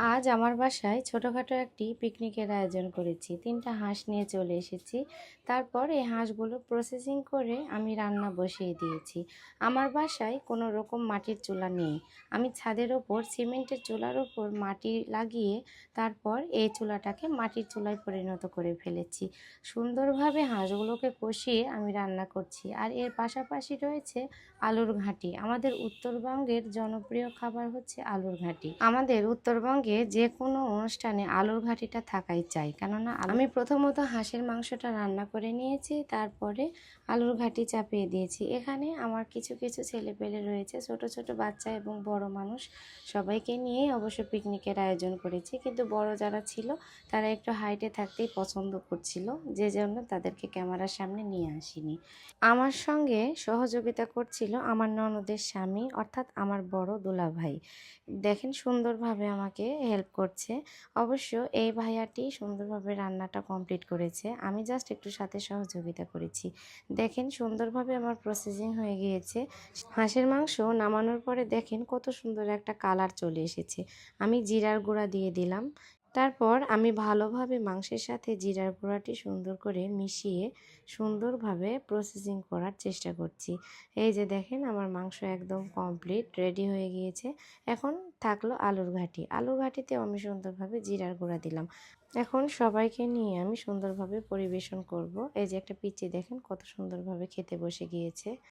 আজ আমার বাসায় ছোটোখাটো একটি পিকনিকের আয়োজন করেছি। ৩টা হাঁস নিয়ে চলে এসেছি। তারপর এই হাঁসগুলো প্রসেসিং করে আমি রান্না বসিয়ে দিয়েছি। আমার বাসায় কোনো রকম মাটির চুলা নেই। আমি ছাদের ওপর সিমেন্টের চুলার ওপর মাটি লাগিয়ে তারপর এই চুলাটাকে মাটির চুলায় পরিণত করে ফেলেছি। সুন্দরভাবে হাঁসগুলোকে কষিয়ে আমি রান্না করছি। আর এর পাশাপাশি রয়েছে আলুর ঘাঁটি। আমাদের উত্তরবঙ্গের জনপ্রিয় খাবার হচ্ছে আলুর ঘাঁটি। আমাদের উত্তরবঙ্গে যে কোনো অনুষ্ঠানে আলুর ঘাঁটিটা থাকাই চাই, কেননা আমি প্রথমত হাঁসের মাংসটা রান্না করে নিয়েছি, তারপরে আলুর ঘাঁটি চাপিয়ে দিয়েছি। এখানে আমার কিছু কিছু ছেলেপেলে রয়েছে, ছোট ছোট বাচ্চা এবং বড় মানুষ, সবাইকে নিয়েই অবশ্য পিকনিকের আয়োজন করেছি। কিন্তু বড় যারা ছিল তারা একটু হাইটে থাকতেই পছন্দ করছিল, যে জন্য তাদেরকে ক্যামেরার সামনে নিয়ে আসিনি। আমার সঙ্গে সহযোগিতা করছিল আমার ননদের স্বামী, অর্থাৎ আমার বড় দুলাভাই। দেখেন সুন্দরভাবে আমাকে হেল্প করছে। অবশ্য এই ভাইয়াটি সুন্দরভাবে রান্নাটা কমপ্লিট করেছে, আমি জাস্ট একটু সাথে সহযোগিতা করেছি। দেখেন সুন্দরভাবে আমার প্রসেসিং হয়ে গিয়েছে। হাঁসের মাংস নামানোর পরে দেখেন কত সুন্দর একটা কালার চলে এসেছে। আমি জিরার গুঁড়া দিয়ে দিলাম। তারপর আমি ভালোভাবে মাংসের সাথে জিরার গুঁড়াটি সুন্দর করে মিশিয়ে সুন্দরভাবে প্রসেসিং করার চেষ্টা করছি। এই যে দেখেন আমার মাংস একদম কমপ্লিট রেডি হয়ে গিয়েছে। এখন থাকলো আলুর ঘাঁটি। আলুর ঘাঁটিতে আমি সুন্দরভাবে জিরার গুঁড়া দিলাম। এখন সবাইকে নিয়ে আমি সুন্দরভাবে পরিবেশন করব। এই যে একটা পিচ্চি দেখেন কত সুন্দরভাবে খেতে বসে গিয়েছে।